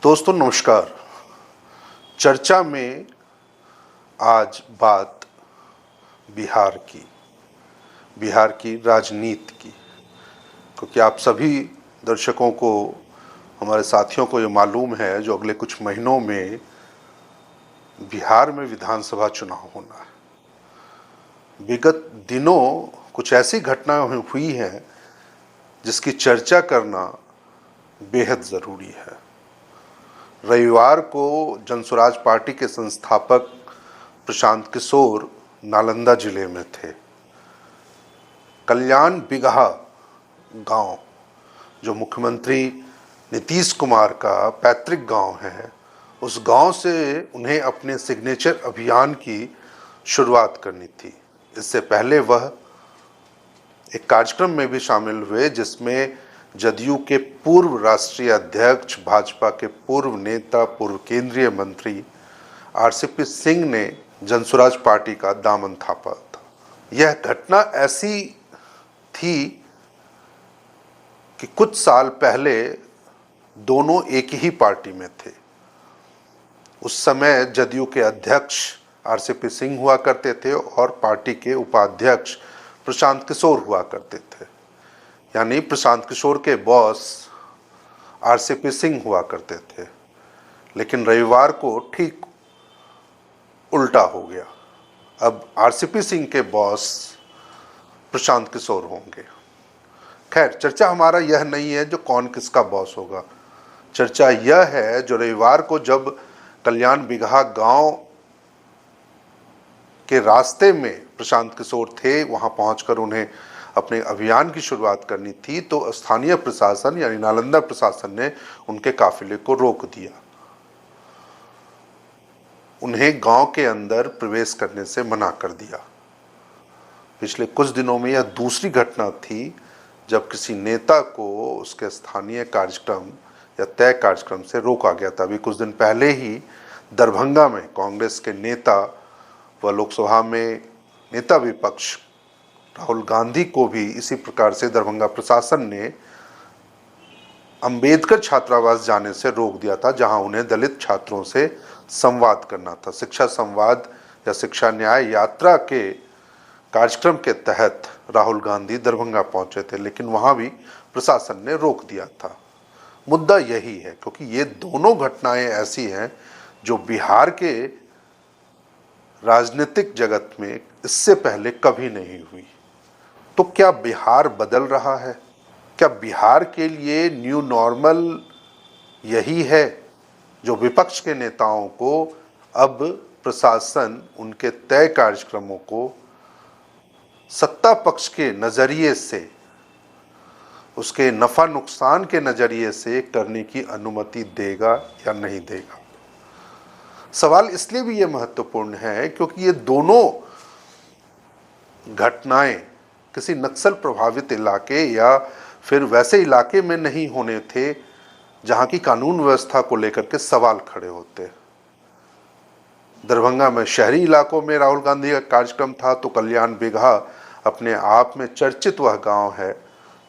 दोस्तों नमस्कार। चर्चा में आज बात बिहार की राजनीति की, क्योंकि आप सभी दर्शकों को, हमारे साथियों को ये मालूम है जो अगले कुछ महीनों में बिहार में विधानसभा चुनाव होना है। विगत दिनों कुछ ऐसी घटनाएं हुई हैं जिसकी चर्चा करना बेहद ज़रूरी है। रविवार को जनसुराज पार्टी के संस्थापक प्रशांत किशोर नालंदा जिले में थे। कल्याण बिगहा गांव, जो मुख्यमंत्री नीतीश कुमार का पैतृक गांव है, उस गांव से उन्हें अपने सिग्नेचर अभियान की शुरुआत करनी थी। इससे पहले वह एक कार्यक्रम में भी शामिल हुए जिसमें जदयू के पूर्व राष्ट्रीय अध्यक्ष, भाजपा के पूर्व नेता, पूर्व केंद्रीय मंत्री आरसीपी सिंह ने जनसुराज पार्टी का दामन थापा था। यह घटना ऐसी थी कि कुछ साल पहले दोनों एक ही पार्टी में थे। उस समय जदयू के अध्यक्ष आरसीपी सिंह हुआ करते थे और पार्टी के उपाध्यक्ष प्रशांत किशोर हुआ करते थे। यानी प्रशांत किशोर के बॉस आरसीपी सिंह हुआ करते थे। लेकिन रविवार को ठीक उल्टा हो गया। अब आरसीपी सिंह के बॉस प्रशांत किशोर होंगे। खैर, चर्चा हमारा यह नहीं है जो कौन किसका बॉस होगा। चर्चा यह है जो रविवार को जब कल्याण बिगहा गांव के रास्ते में प्रशांत किशोर थे, वहां पहुंचकर उन्हें अपने अभियान की शुरुआत करनी थी, तो स्थानीय प्रशासन यानी नालंदा प्रशासन ने उनके काफिले को रोक दिया। उन्हें गांव के अंदर प्रवेश करने से मना कर दिया। पिछले कुछ दिनों में यह दूसरी घटना थी जब किसी नेता को उसके स्थानीय कार्यक्रम या तय कार्यक्रम से रोका गया था। अभी कुछ दिन पहले ही दरभंगा में कांग्रेस के नेता व लोकसभा में नेता विपक्ष राहुल गांधी को भी इसी प्रकार से दरभंगा प्रशासन ने अंबेडकर छात्रावास जाने से रोक दिया था, जहां उन्हें दलित छात्रों से संवाद करना था। शिक्षा संवाद या शिक्षा न्याय यात्रा के कार्यक्रम के तहत राहुल गांधी दरभंगा पहुंचे थे, लेकिन वहां भी प्रशासन ने रोक दिया था। मुद्दा यही है, क्योंकि ये दोनों घटनाएं ऐसी हैं जो बिहार के राजनीतिक जगत में इससे पहले कभी नहीं हुई। तो क्या बिहार बदल रहा है? क्या बिहार के लिए न्यू नॉर्मल यही है जो विपक्ष के नेताओं को अब प्रशासन उनके तय कार्यक्रमों को सत्ता पक्ष के नजरिए से, उसके नफा नुकसान के नजरिए से करने की अनुमति देगा या नहीं देगा? सवाल इसलिए भी ये महत्वपूर्ण है क्योंकि ये दोनों घटनाएं किसी नक्सल प्रभावित इलाके या फिर वैसे इलाके में नहीं होने थे जहां की कानून व्यवस्था को लेकर के सवाल खड़े होते। दरभंगा में शहरी इलाकों में राहुल गांधी का कार्यक्रम था, तो कल्याण बिगहा अपने आप में चर्चित वह गांव है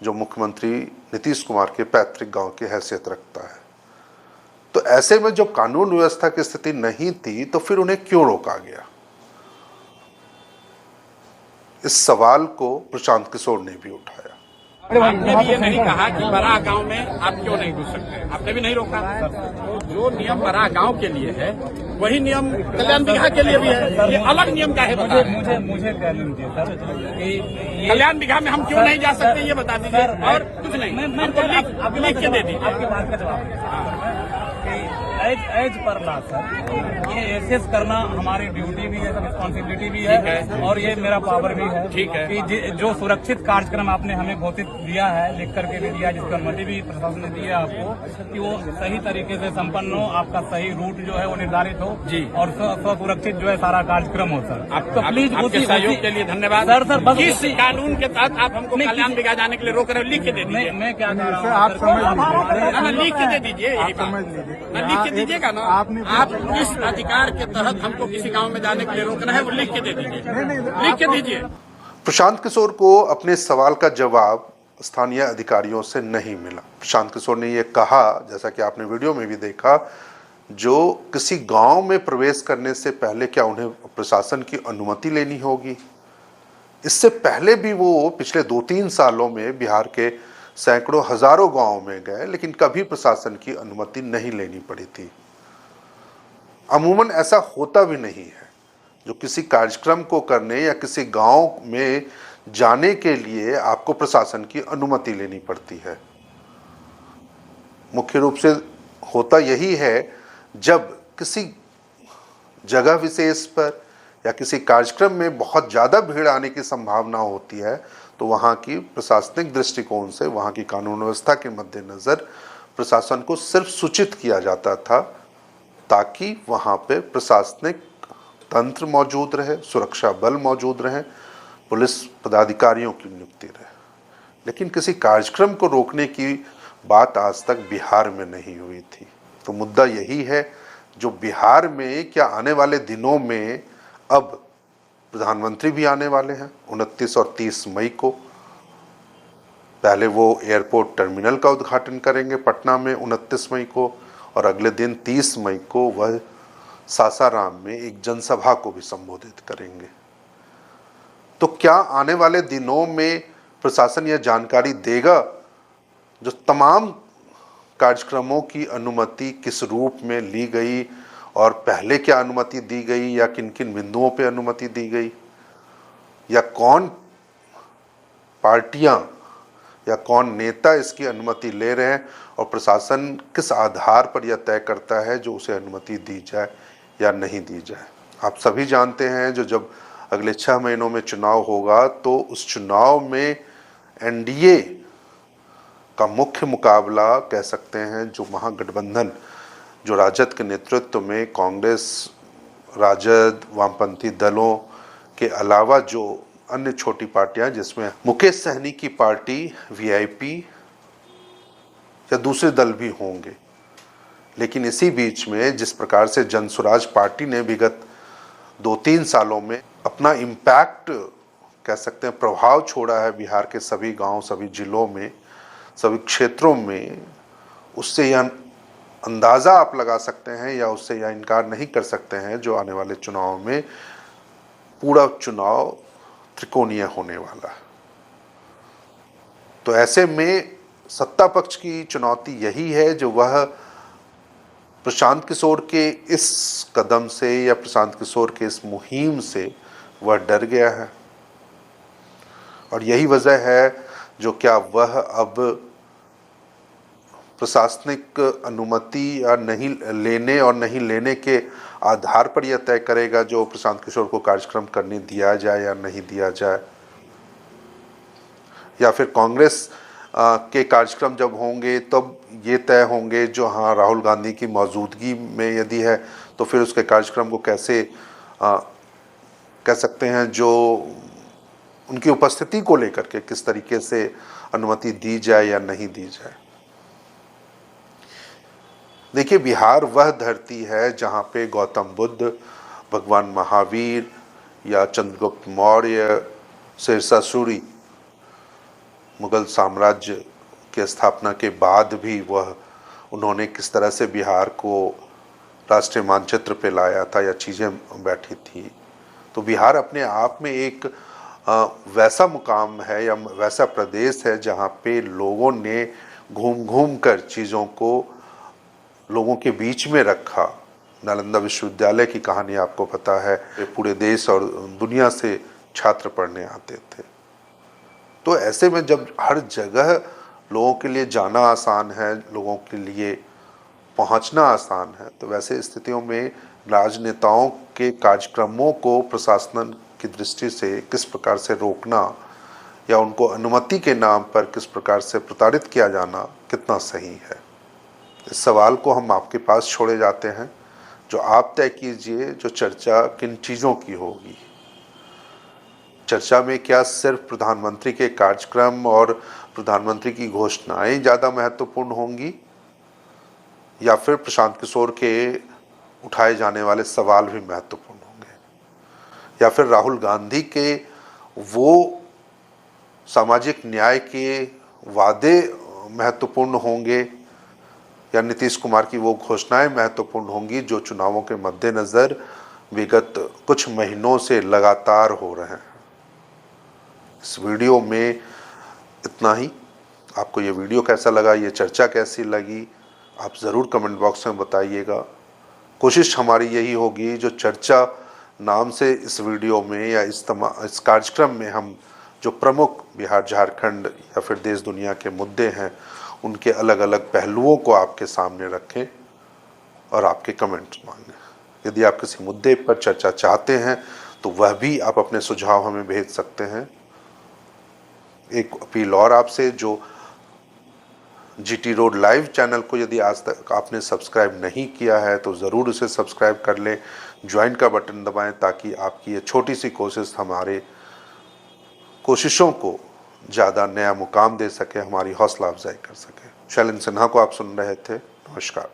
जो मुख्यमंत्री नीतीश कुमार के पैतृक गांव की हैसियत रखता है। तो ऐसे में जब कानून व्यवस्था की स्थिति नहीं थी तो फिर उन्हें क्यों रोका गया? इस सवाल को प्रशांत किशोर ने भी उठाया। आपने भी ये नहीं कहा कि बड़ा गांव में आप क्यों नहीं घुस सकते, आपने भी नहीं रोका। जो नियम बड़ा गांव के लिए है वही नियम कल्याण बिगहा के लिए भी है। ये अलग नियम का है? मुझे कह लीजिए सर, कल्याण बिगहा में हम क्यों नहीं जा सकते ये बता दीजिए, और कुछ नहीं। हमको लिख के दे दीजिए। आपकी बात का जवाब एज पर ला सर, ये एसेस करना हमारी ड्यूटी भी है, रिस्पॉन्सिबिलिटी भी है और ये मेरा पावर भी है। ठीक है कि जो सुरक्षित कार्यक्रम आपने हमें घोषित दिया है, लिख करके भी दिया, जिसकी अनुमति भी प्रशासन ने दी है आपको, कि वो सही तरीके से संपन्न हो, आपका सही रूट जो है वो निर्धारित हो जी, और सुरक्षित जो है सारा कार्यक्रम हो सर। तो प्लीज आपके सहयोग के लिए धन्यवाद सर। बस किस कानून के तहत आप हमको कल्याण बिगहा जाने के लिए रोक रहे हो? लिख के दे दीजिए। मैं क्या कह रहा हूँ, आप समझ लिख के दे दीजिए। यही लिख के दीजिएगा ना। आप किस अधिकार के तहत हमको किसी गांव में जाने के लिए रोकना है वो लिख के दे दीजिए। लिख के दीजिए। प्रशांत किशोर को अपने सवाल का जवाब स्थानीय अधिकारियों से नहीं मिला। प्रशांत किशोर ने ये कहा, जैसा कि आपने वीडियो में भी देखा, जो किसी गांव में प्रवेश करने से पहले क्या उन्हें प्रशासन की अनुमति लेनी होगी? इससे पहले भी वो पिछले 2-3 सालों में बिहार के सैकड़ों हजारों गांव में गए, लेकिन कभी प्रशासन की अनुमति नहीं लेनी पड़ी थी। अमूमन ऐसा होता भी नहीं है। जो किसी कार्यक्रम को करने या किसी गांव में जाने के लिए आपको प्रशासन की अनुमति लेनी पड़ती है। मुख्य रूप से होता यही है जब किसी जगह विशेष पर या किसी कार्यक्रम में बहुत ज़्यादा भीड़ आने की संभावना होती है, तो वहाँ की प्रशासनिक दृष्टिकोण से, वहाँ की कानून व्यवस्था के मद्देनज़र प्रशासन को सिर्फ सूचित किया जाता था ताकि वहाँ पे प्रशासनिक तंत्र मौजूद रहे, सुरक्षा बल मौजूद रहे, पुलिस पदाधिकारियों की नियुक्ति रहे। लेकिन किसी कार्यक्रम को रोकने की बात आज तक बिहार में नहीं हुई थी। तो मुद्दा यही है, जो बिहार में क्या आने वाले दिनों में अब प्रधानमंत्री भी आने वाले हैं 29 और 30 मई को। पहले वो एयरपोर्ट टर्मिनल का उद्घाटन करेंगे पटना में 29 मई को, और अगले दिन 30 मई को वह सासाराम में एक जनसभा को भी संबोधित करेंगे। तो क्या आने वाले दिनों में प्रशासन यह जानकारी देगा जो तमाम कार्यक्रमों की अनुमति किस रूप में ली गई और पहले क्या अनुमति दी गई या किन किन बिंदुओं पे अनुमति दी गई, या कौन पार्टियां या कौन नेता इसकी अनुमति ले रहे हैं, और प्रशासन किस आधार पर यह तय करता है जो उसे अनुमति दी जाए या नहीं दी जाए। आप सभी जानते हैं जो जब अगले 6 महीनों में चुनाव होगा तो उस चुनाव में एनडीए का मुख्य मुकाबला कह सकते हैं, जो महागठबंधन जो राजद के नेतृत्व में कांग्रेस, राजद, वामपंथी दलों के अलावा जो अन्य छोटी पार्टियां, जिसमें मुकेश सहनी की पार्टी, वीआईपी या दूसरे दल भी होंगे। लेकिन इसी बीच में जिस प्रकार से जनसुराज पार्टी ने विगत 2-3 सालों में अपना इम्पैक्ट कह सकते हैं, प्रभाव छोड़ा है बिहार के सभी गांव, सभी जिलों में, सभी क्षेत्रों में, उससे यह अंदाज़ा आप लगा सकते हैं या उससे यह इनकार नहीं कर सकते हैं जो आने वाले चुनाव में पूरा चुनाव त्रिकोणीय होने वाला है। तो ऐसे में सत्ता पक्ष की चुनौती यही है जो वह प्रशांत किशोर के इस कदम से या प्रशांत किशोर के इस मुहिम से वह डर गया है, और यही वजह है जो क्या वह अब प्रशासनिक अनुमति या नहीं लेने और नहीं लेने के आधार पर यह तय करेगा जो प्रशांत किशोर को कार्यक्रम करने दिया जाए या नहीं दिया जाए, या फिर कांग्रेस के कार्यक्रम जब होंगे तब ये तय होंगे जो हाँ राहुल गांधी की मौजूदगी में यदि है तो फिर उसके कार्यक्रम को कैसे कह सकते हैं, जो उनकी उपस्थिति को लेकर के किस तरीके से अनुमति दी जाए या नहीं दी जाए। देखिए, बिहार वह धरती है जहाँ पे गौतम बुद्ध, भगवान महावीर या चंद्रगुप्त मौर्य, शेरशाह सूरी, मुगल साम्राज्य के स्थापना के बाद भी वह उन्होंने किस तरह से बिहार को राष्ट्रीय मानचित्र पे लाया था या चीज़ें बैठी थी। तो बिहार अपने आप में एक वैसा मुकाम है या वैसा प्रदेश है जहाँ पे लोगों ने घूम घूम कर चीज़ों को लोगों के बीच में रखा। नालंदा विश्वविद्यालय की कहानी आपको पता है, पूरे देश और दुनिया से छात्र पढ़ने आते थे। तो ऐसे में जब हर जगह लोगों के लिए जाना आसान है, लोगों के लिए पहुंचना आसान है, तो वैसे स्थितियों में राजनेताओं के कार्यक्रमों को प्रशासन की दृष्टि से किस प्रकार से रोकना या उनको अनुमति के नाम पर किस प्रकार से प्रताड़ित किया जाना कितना सही है, इस सवाल को हम आपके पास छोड़े जाते हैं। जो आप तय कीजिए जो चर्चा किन चीज़ों की होगी। चर्चा में क्या सिर्फ प्रधानमंत्री के कार्यक्रम और प्रधानमंत्री की घोषणाएं ज़्यादा महत्वपूर्ण होंगी, या फिर प्रशांत किशोर के उठाए जाने वाले सवाल भी महत्वपूर्ण होंगे, या फिर राहुल गांधी के वो सामाजिक न्याय के वादे महत्वपूर्ण होंगे या नीतीश कुमार की वो घोषणाएं महत्वपूर्ण होंगी जो चुनावों के मद्देनज़र विगत कुछ महीनों से लगातार हो रहे हैं। इस वीडियो में इतना ही। आपको ये वीडियो कैसा लगा, ये चर्चा कैसी लगी, आप ज़रूर कमेंट बॉक्स में बताइएगा। कोशिश हमारी यही होगी जो चर्चा नाम से इस वीडियो में या इस कार्यक्रम में हम जो प्रमुख बिहार झारखंड या फिर देश दुनिया के मुद्दे हैं उनके अलग अलग पहलुओं को आपके सामने रखें और आपके कमेंट्स मांगें। यदि आप किसी मुद्दे पर चर्चा चाहते हैं तो वह भी आप अपने सुझाव हमें भेज सकते हैं। एक अपील और आपसे, जो जीटी रोड लाइव चैनल को यदि आज तक आपने सब्सक्राइब नहीं किया है तो ज़रूर उसे सब्सक्राइब कर लें, ज्वाइन का बटन दबाएं ताकि आपकी ये छोटी सी कोशिश हमारे कोशिशों को ज़्यादा नया मुकाम दे सके, हमारी हौसला अफजाई कर सके। शैलेंद्र सिन्हा को आप सुन रहे थे। नमस्कार।